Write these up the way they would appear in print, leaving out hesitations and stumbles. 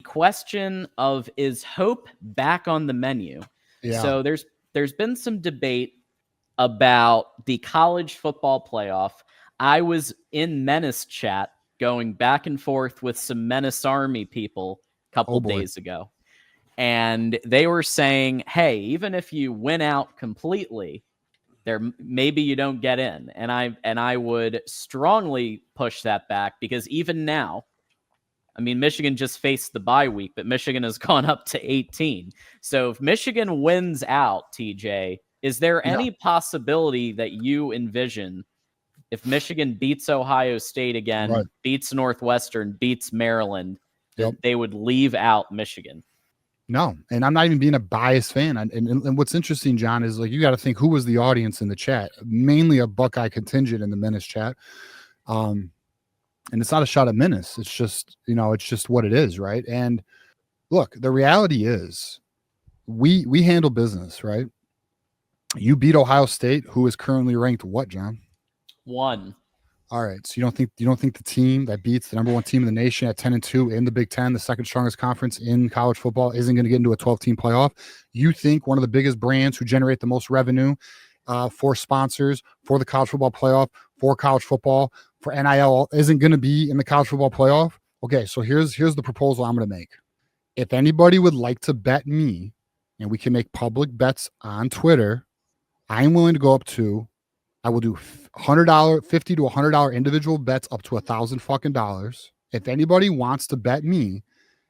question of, is hope back on the menu? Yeah. So there's been some debate about the college football playoff. I was in Menace chat going back and forth with some Menace Army people a couple days ago. And they were saying, hey, even if you win out completely, maybe you don't get in. And I would strongly push that back, because even now, I mean, Michigan just faced the bye week, but Michigan has gone up to 18. So if Michigan wins out, TJ, is there any possibility that you envision, if Michigan beats Ohio State again, beats Northwestern, beats Maryland, that they would leave out Michigan? No, and I'm not even being a biased fan. And what's interesting, John, is like, you got to think, who was the audience in the chat? Mainly a Buckeye contingent in the Menace chat. And it's not a shot at Menace. It's just, it's just what it is, right? And look, the reality is, we handle business, right? You beat Ohio State, who is currently ranked what, John? 1. All right. So you don't think the team that beats the number 1 team in the nation at 10-2 in the Big Ten, the second strongest conference in college football, isn't going to get into a 12-team playoff? You think one of the biggest brands who generate the most revenue for sponsors, for the college football playoff, for college football, for NIL, isn't going to be in the college football playoff? Okay, so here's the proposal I'm going to make. If anybody would like to bet me, and we can make public bets on Twitter, I'm willing to go up to, I will do $100, $50 to $100 individual bets up to $1,000 if anybody wants to bet me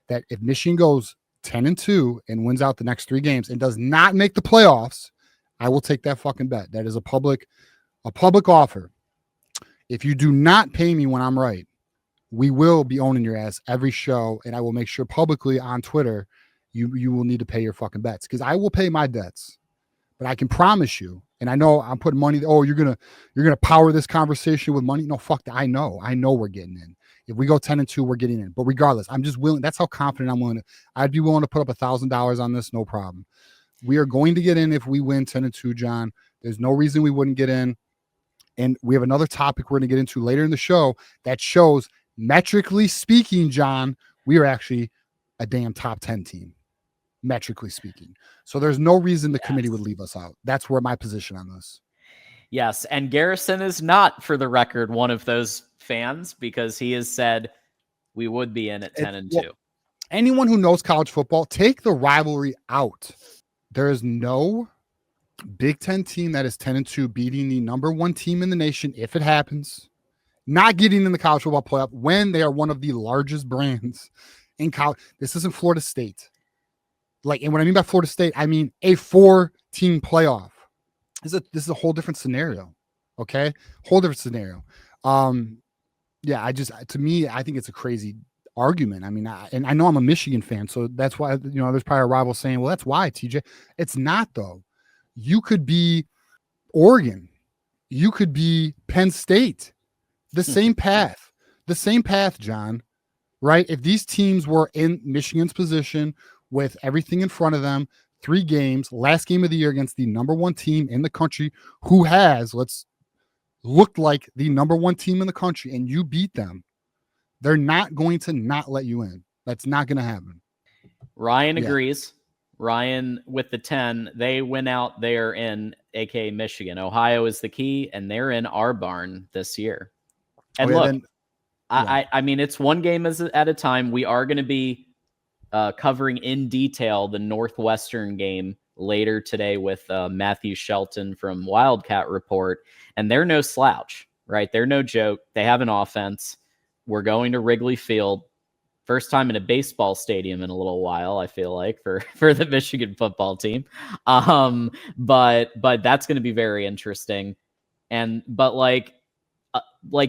that if Michigan goes 10-2 and wins out the next 3 games and does not make the playoffs, I will take that fucking bet. That is a public offer. If you do not pay me when I'm right, we will be owning your ass every show, and I will make sure publicly on Twitter you will need to pay your fucking bets, because I will pay my debts. But I can promise you, and I know I'm putting money. Oh, you're gonna power this conversation with money? No, fuck that. I know we're getting in. If we go 10-2, we're getting in. But regardless, I'm just willing. That's how confident I'm willing to. I'd be willing to put up $1,000 on this, no problem. We are going to get in if we win 10-2, John. There's no reason we wouldn't get in. And we have another topic we're going to get into later in the show that shows, metrically speaking, John, we are actually a damn top 10 team, metrically speaking. So there's no reason the committee would leave us out. That's where my position on this. Yes, and Garrison is not, for the record, one of those fans, because he has said we would be in at 10-2. Well, anyone who knows college football, take the rivalry out. There is no Big Ten team that is 10-2 beating the number 1 team in the nation, if it happens, not getting in the college football playoff when they are one of the largest brands in college. This isn't Florida State. And what I mean by Florida State, I mean a 4-team playoff. This is a whole different scenario. Okay, whole different scenario. Yeah, to me, I think it's a crazy argument. I mean, I know I'm a Michigan fan, so that's why, there's probably a rival saying, well, that's why, TJ. It's not, though. You could be Oregon. You could be Penn State. The same path, John, right? If these teams were in Michigan's position with everything in front of them, 3 games, last game of the year against the number 1 team in the country, who has looked like the number 1 team in the country, and you beat them, they're not going to not let you in. That's not going to happen. Ryan agrees. Ryan with the 10, they win out, they're in, aka Michigan. Ohio is the key, and they're in our barn this year. And I mean, it's 1 game at a time. We are going to be covering in detail the Northwestern game later today with Matthew Shelton from Wildcat Report, and they're no slouch, right? They're no joke. They have an offense. We're going to Wrigley Field. First time in a baseball stadium in a little while, I feel like, for the Michigan football team. But that's going to be very interesting. But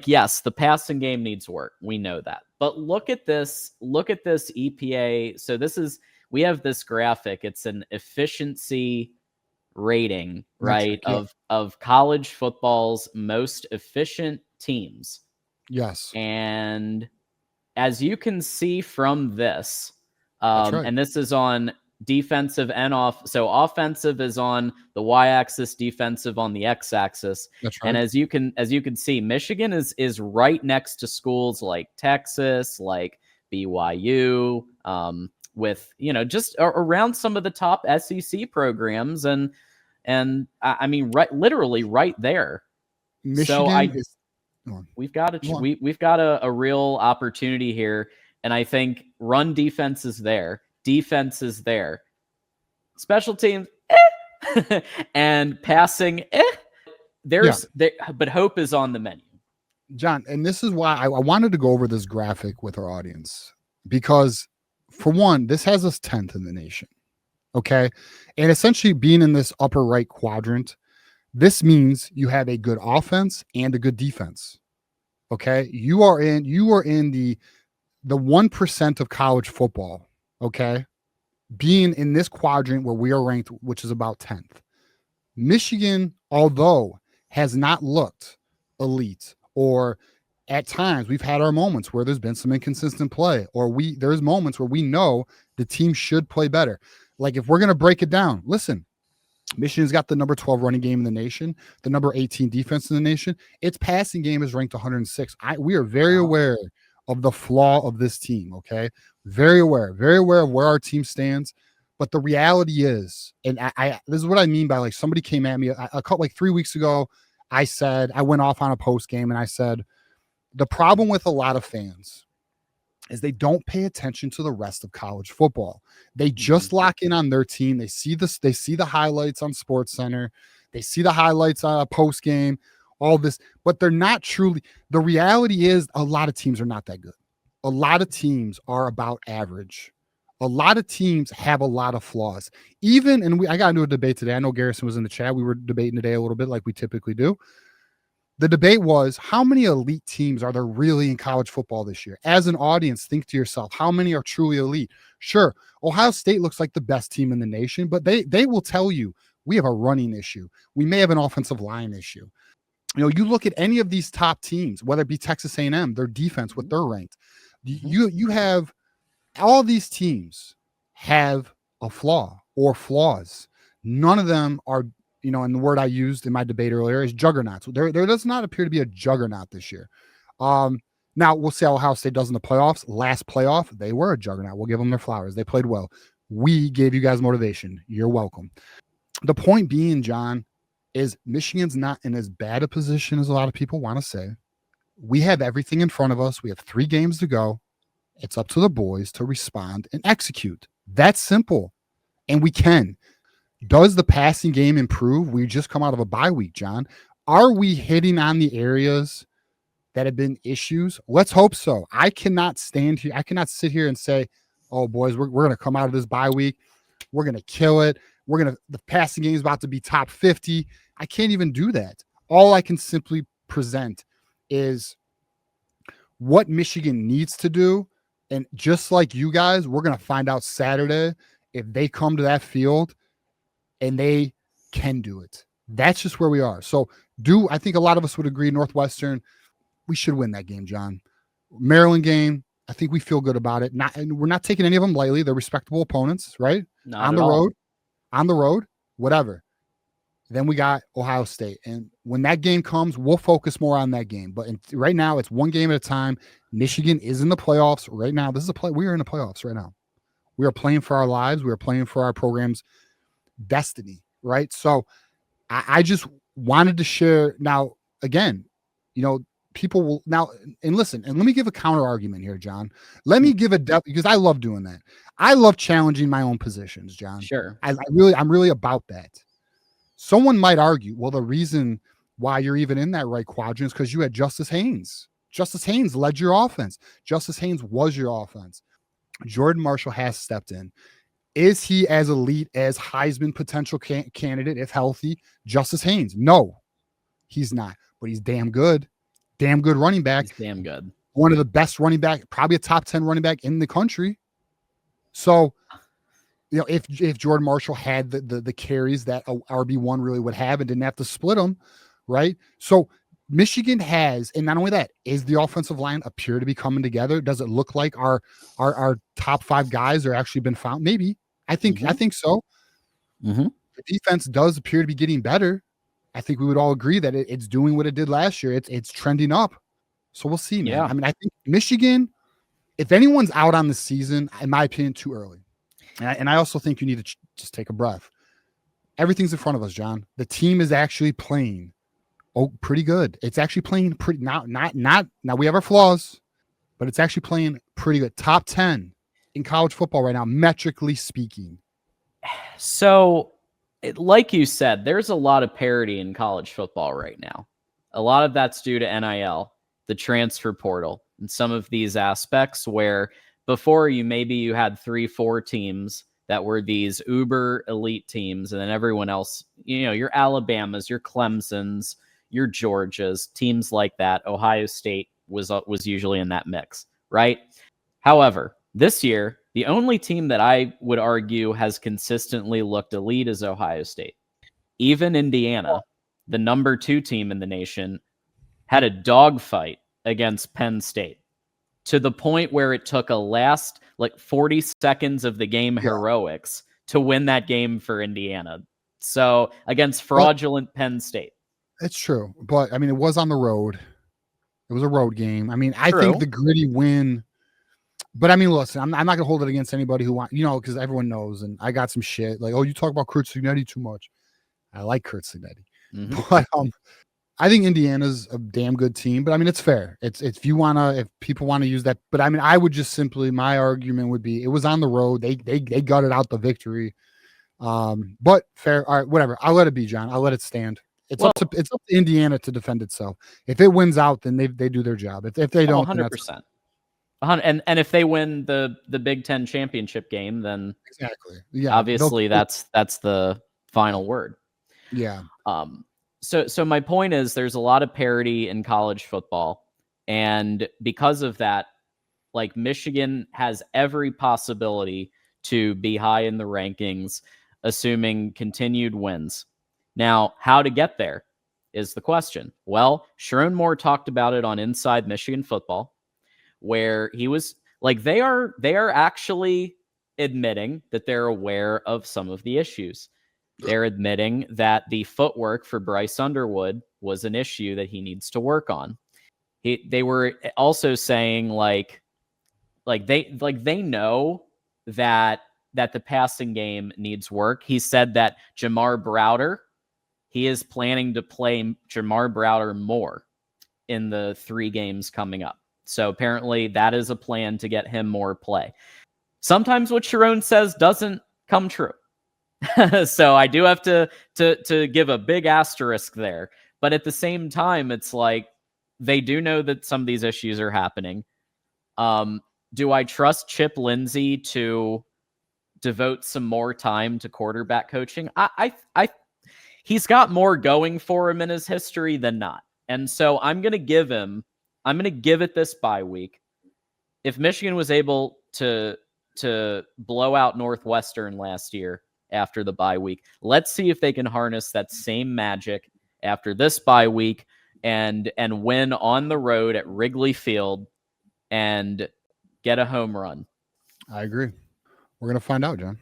yes, the passing game needs work. We know that. But look at this EPA. So we have this graphic. It's an efficiency rating, right? Of college football's most efficient teams. Yes. And as you can see from this, right. And this is on defensive and off. So offensive is on the y-axis, defensive on the x-axis. That's right. And as you can see, Michigan is right next to schools like Texas, like BYU, with, just around some of the top SEC programs. And I mean, literally right there. Michigan we've got a real opportunity here. And I think run defense is there. Defense is there. Special teams, and passing, but hope is on the menu. John, and this is why I wanted to go over this graphic with our audience, because for one, this has us 10th in the nation. Okay. And essentially being in this upper right quadrant, this means you have a good offense and a good defense. Okay. You are in the 1% of college football. Okay. Being in this quadrant where we are ranked, which is about 10th. Michigan, although has not looked elite, or at times we've had our moments where there's been some inconsistent play, or there's moments where we know the team should play better. Like if we're going to break it down, listen, Michigan's got the number 12 running game in the nation, the number 18 defense in the nation. Its passing game is ranked 106. We are very aware of the flaw of this team. Okay. Very aware of where our team stands. But the reality is, and this is what I mean by, like, somebody came at me a couple, like 3 weeks ago. I went off on a post game and I said, the problem with a lot of fans is they don't pay attention to the rest of college football. They just lock in on their team. They see the highlights on SportsCenter. They see the highlights on a post game, all this, but they're not truly. The reality is a lot of teams are not that good. A lot of teams are about average. A lot of teams have a lot of flaws. I got into a debate today. I know Garrison was in the chat. We were debating today a little bit like we typically do. The debate was, how many elite teams are there really in college football this year? As an audience, think to yourself, how many are truly elite? Sure, Ohio State looks like the best team in the nation, but they will tell you we have a running issue. We may have an offensive line issue. You look at any of these top teams, whether it be Texas A&M, their defense, what they're ranked. You have all these teams have a flaw or flaws. None of them are, and the word I used in my debate earlier is juggernauts. There does not appear to be a juggernaut this year. Now we'll see how Ohio State does in the playoffs. Last playoff, they were a juggernaut. We'll give them their flowers. They played well. We gave you guys motivation. You're welcome. The point being, John, is Michigan's not in as bad a position as a lot of people want to say. We have everything in front of us. We have 3 games to go. It's up to the boys to respond and execute. That's simple. And we can. Does the passing game improve? We just come out of a bye week, John. Are we hitting on the areas that have been issues? Let's hope so. I cannot stand here. I cannot sit here and say, oh, boys, we're going to come out of this bye week. We're going to kill it. The passing game is about to be top 50. I can't even do that. All I can simply present is what Michigan needs to do. And just like you guys, we're going to find out Saturday if they come to that field and they can do it. That's just where we are. So I think a lot of us would agree, Northwestern, we should win that game, John. Maryland game, I think we feel good about it. We're not taking any of them lightly. They're respectable opponents, right? On the road, whatever. Then we got Ohio State. And when that game comes, we'll focus more on that game. But right now, it's one game at a time. Michigan is in the playoffs right now. We are in the playoffs right now. We are playing for our lives. We are playing for our program's destiny, right? So I just wanted to share. Now, again, people will now, and listen, and let me give a counter argument here, John. Let me give because I love doing that. I love challenging my own positions, John. Sure. I'm really about that. Someone might argue, well, the reason why you're even in that right quadrant is because you had Justice Haynes. Justice Haynes led your offense. Justice Haynes was your offense. Jordan Marshall has stepped in. Is he as elite as Heisman potential candidate, if healthy, Justice Haynes? No, he's not, but he's damn good. Damn good running back. He's damn good. One of the best running back, probably a top 10 running back in the country. So, if Jordan Marshall had the carries that a RB1 really would have and didn't have to split them, right? So Michigan has, and not only that, is the offensive line appear to be coming together? Does it look like our top 5 guys are actually been found? Maybe. I think so. Mm-hmm. The defense does appear to be getting better. I think we would all agree that it's doing what it did last year. It's trending up. So we'll see, man. Yeah. I mean, I think Michigan if anyone's out on the season, in my opinion, too early. And I also think you need to just take a breath. Everything's in front of us, John. The team is actually playing pretty good. It's actually playing pretty now we have our flaws, but it's actually playing pretty good. Top 10 in college football right now, metrically speaking. So, like you said, there's a lot of parity in college football right now. A lot of that's due to NIL, the transfer portal, and some of these aspects where before you had 3-4 teams that were these uber elite teams, and then everyone else, your Alabamas, your Clemsons, your Georgias, teams like that. Ohio State was usually in that mix, right? However, this year, the only team that I would argue has consistently looked elite is Ohio State. Even Indiana, the number 2 team in the nation, had a dogfight against Penn State to the point where it took a last 40 seconds of the game heroics to win that game for Indiana. So against fraudulent Penn State. It's true. But I mean, it was on the road. It was a road game. I mean, I think the gritty win. But I mean, listen, I'm not going to hold it against anybody who wants, because everyone knows. And I got some shit like, oh, you talk about Kurt Signetti too much. I like Kurt Signetti. Mm-hmm. But I think Indiana's a damn good team. But I mean, it's fair. It's if people want to use that. But I mean, I would just my argument would be it was on the road. They gutted out the victory. But fair. All right, whatever. I'll let it be, John. I'll let it stand. It's up to Indiana to defend itself. If it wins out, then they do their job. If they don't, 100%. And if they win the Big Ten championship game, then exactly, yeah, obviously that's the final word. Yeah. So my point is, there's a lot of parity in college football, and because of that, Michigan has every possibility to be high in the rankings, assuming continued wins. Now, how to get there is the question. Well, Sharon Moore talked about it on Inside Michigan Football, where he was they are actually admitting that they're aware of some of the issues. They're admitting that the footwork for Bryce Underwood was an issue that he needs to work on. They were also saying they know that the passing game needs work. He said that Jamar Browder, he is planning to play Jamar Browder more in the 3 games coming up. So apparently that is a plan to get him more play. Sometimes what Sharon says doesn't come true. So I do have to give a big asterisk there. But at the same time, it's they do know that some of these issues are happening. Do I trust Chip Lindsey to devote some more time to quarterback coaching? He's got more going for him in his history than not. And so I'm going to give it this bye week. If Michigan was able to blow out Northwestern last year after the bye week, let's see if they can harness that same magic after this bye week and win on the road at Wrigley Field and get a home run. I agree. We're going to find out, John.